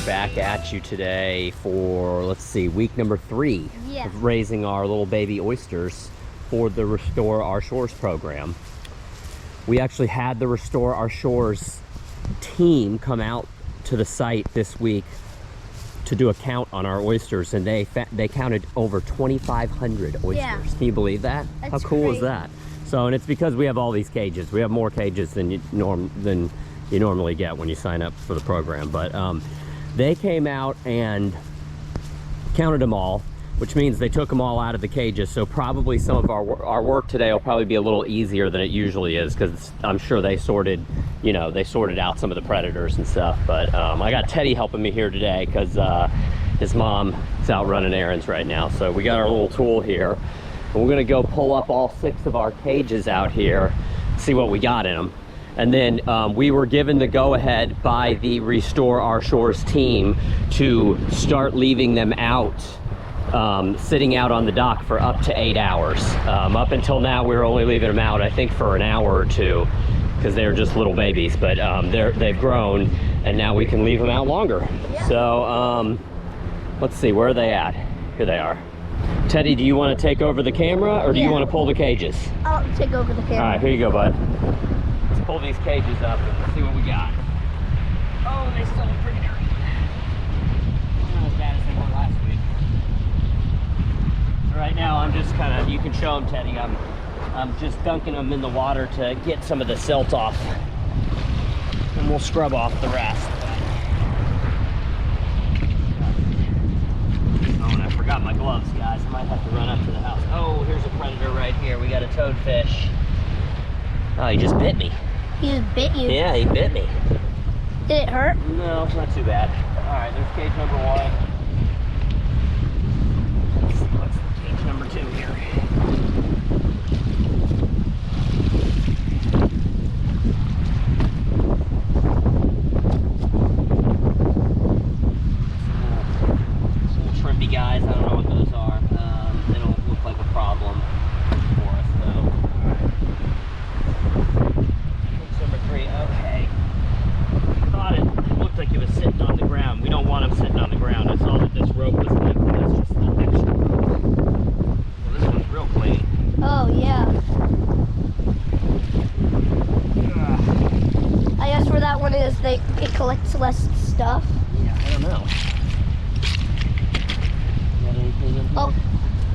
back at you today for, let's see, week number 3 of raising our little baby oysters for the Restore Our Shores program. We actually had the Restore Our Shores team come out to the site this week to do a count on our oysters, and they counted over 2,500 oysters. Yeah. Can you believe that? That's how cool is that? So, and it's because we have all these cages. We have more cages than you normally get when you sign up for the program. But they came out and counted them all, which means they took them all out of the cages. So probably some of our work today will probably be a little easier than it usually is, because I'm sure they sorted, they sorted out some of the predators and stuff. But I got Teddy helping me here today because his mom is out running errands right now. So we got our little tool here, and we're gonna go pull up all 6 of our cages out here, see what we got in them. And then we were given the go-ahead by the Restore Our Shores team to start leaving them out, sitting out on the dock for up to 8 hours. Up until now, we were only leaving them out, I think, for an hour or 2, because they were just little babies. But they've grown, and now we can leave them out longer. Yeah. So let's see, where are they at? Here they are. Teddy, do you want to take over the camera, or do you want to pull the cages? I'll take over the camera. All right, here you go, bud. Pull these cages up and see what we got. Oh, they still look pretty dirty. Not as bad as they were last week. So right now I'm just kind of, you can show them, Teddy, I'm just dunking them in the water to get some of the silt off. And we'll scrub off the rest. Oh, and I forgot my gloves, guys. I might have to run up to the house. Oh, here's a predator right here. We got a toadfish. Oh, he just bit me. He just bit you? Yeah, he bit me. Did it hurt? No, it's not too bad. All right, there's cage number 1. Let's see, what's cage number 2 here? Some little shrimpy guys. I don't know what those are. They don't look like a problem for us, though. Okay. I thought it looked like it was sitting on the ground. We don't want them sitting on the ground. I saw that this rope was limp, but that's just the extra rope. Well, this one's real clean. Oh, yeah. I guess where that one is, it collects less stuff. Yeah, I don't know. Got anything in here? Oh.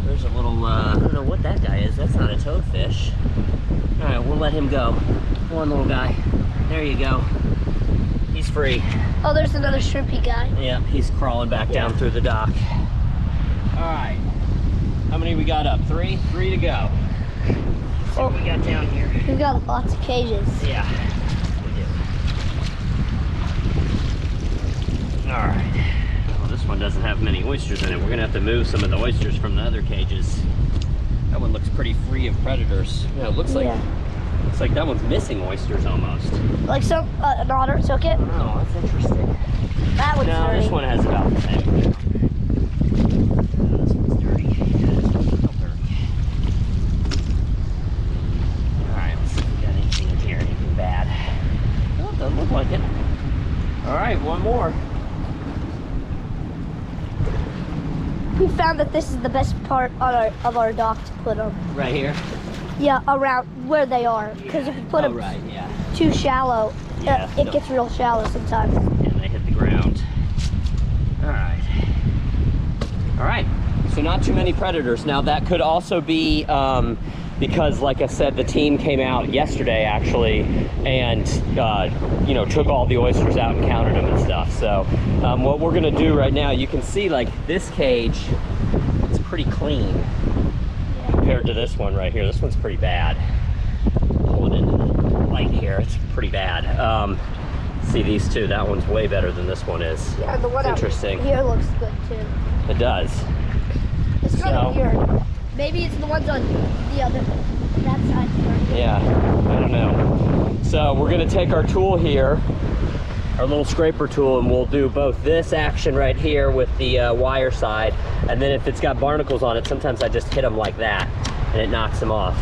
There's a little, I don't know what that guy is. That's not a toadfish. All right, we'll let him go. Come on, little guy. There you go. He's free. Oh, there's another shrimpy guy. Yeah, he's crawling back down through the dock. All right. How many we got up? 3? 3 to go. Let's see what we got down here. We've got lots of cages. Yeah, we do. All right. Well, this one doesn't have many oysters in it. We're gonna have to move some of the oysters from the other cages. That one looks pretty free of predators. Yeah, it looks like that one's missing oysters almost. Like an otter took it? Oh, that's interesting. That one's dirty. This one has about the same. This one's dirty. Yeah, this one's real dirty. Alright, let's see if we got anything in here, anything bad. Oh, it doesn't look like it. Alright, one more. We found that this is the best part of our dock to put them. Right here? Yeah, around where they are. Because if you put them too shallow, it gets real shallow sometimes. Yeah, they hit the ground. Alright. Alright, so not too many predators. Now that could also be because, like I said, the team came out yesterday actually and took all the oysters out and counted them and stuff. So what we're gonna do right now, you can see like this cage, it's pretty clean compared to this one right here. This one's pretty bad. Pull it into the light here, it's pretty bad. See these two, that one's way better than this one is. Yeah, the one interesting. Out here looks good too. It does. It's kind of weird. Maybe it's the ones on the other, that side. Yeah, I don't know. So we're gonna take our tool here, our little scraper tool, and we'll do both this action right here with the wire side, and then if it's got barnacles on it, sometimes I just hit them like that and it knocks them off.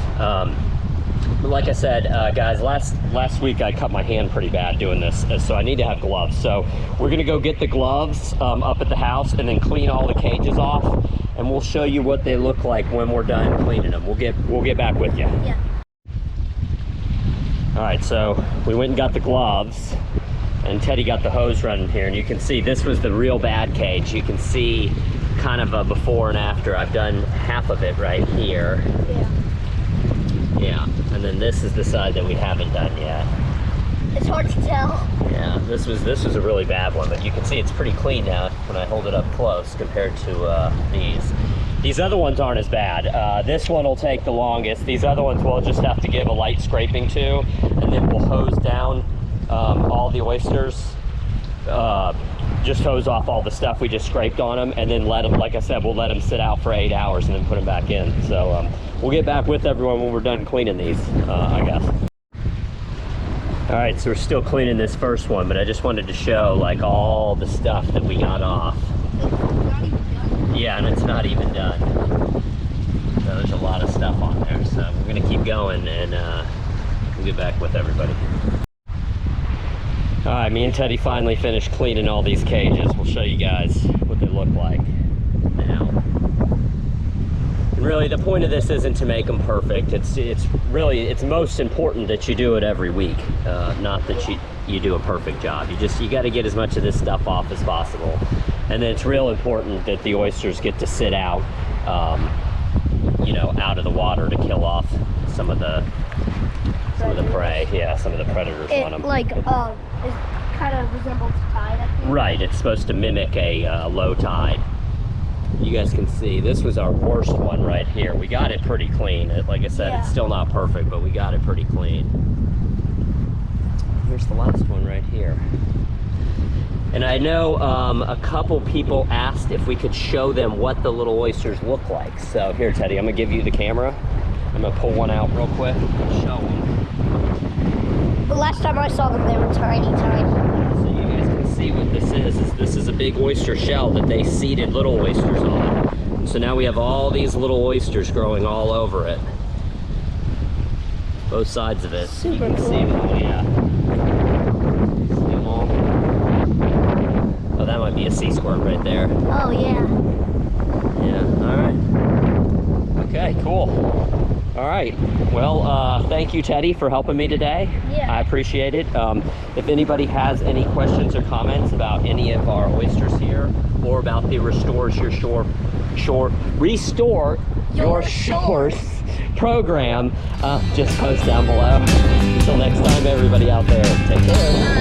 like I said, guys, last week I cut my hand pretty bad doing this, so I need to have gloves. So we're gonna go get the gloves up at the house and then clean all the cages off, and we'll show you what they look like when we're done cleaning them. We'll get back with you. Yeah. All right, so we went and got the gloves, and Teddy got the hose running here, and you can see this was the real bad cage. You can see kind of a before and after. I've done half of it right here. Yeah. Yeah, and then this is the side that we haven't done yet. It's hard to tell. Yeah, this was a really bad one, but you can see it's pretty clean now when I hold it up close compared to these. These other ones aren't as bad. This one will take the longest. These other ones we'll just have to give a light scraping to, and then we'll hose down all the oysters. Just hose off all the stuff we just scraped on them, and then let them, like I said, we'll let them sit out for 8 hours and then put them back in. So we'll get back with everyone when we're done cleaning these, I guess. All right, so we're still cleaning this first one, but I just wanted to show like all the stuff that we got off. Yeah, and it's not even done. So there's a lot of stuff on there, so we're gonna keep going, and we'll get back with everybody. All right, me and Teddy finally finished cleaning all these cages. We'll show you guys what they look like now. And really, the point of this isn't to make them perfect. It's most important that you do it every week, not that you do a perfect job. You got to get as much of this stuff off as possible. And then it's real important that the oysters get to sit out, you know, out of the water to kill off some of the prey. Yeah, some of the predators on them. Like, it kind of resembles tide, I think. Right, it's supposed to mimic a low tide. You guys can see, this was our worst one right here. We got it pretty clean. Like I said, It's still not perfect, but we got it pretty clean. Here's the last one right here. And I know a couple people asked if we could show them what the little oysters look like. So here, Teddy, I'm gonna give you the camera. I'm gonna pull one out real quick and show them. The last time I saw them, they were tiny, tiny. So you guys can see what this is this is a big oyster shell that they seeded little oysters on. So now we have all these little oysters growing all over it. Both sides of it. Super you can cool. see them all, yeah. See them all? Oh, that might be a sea squirt right there. Oh, yeah. Yeah, all right. Okay, cool. All right, well, thank you, Teddy, for helping me today. Yeah. I appreciate it. If anybody has any questions or comments about any of our oysters here, or about the Restore Your Shores program, just post down below. Until next time, everybody out there, take care.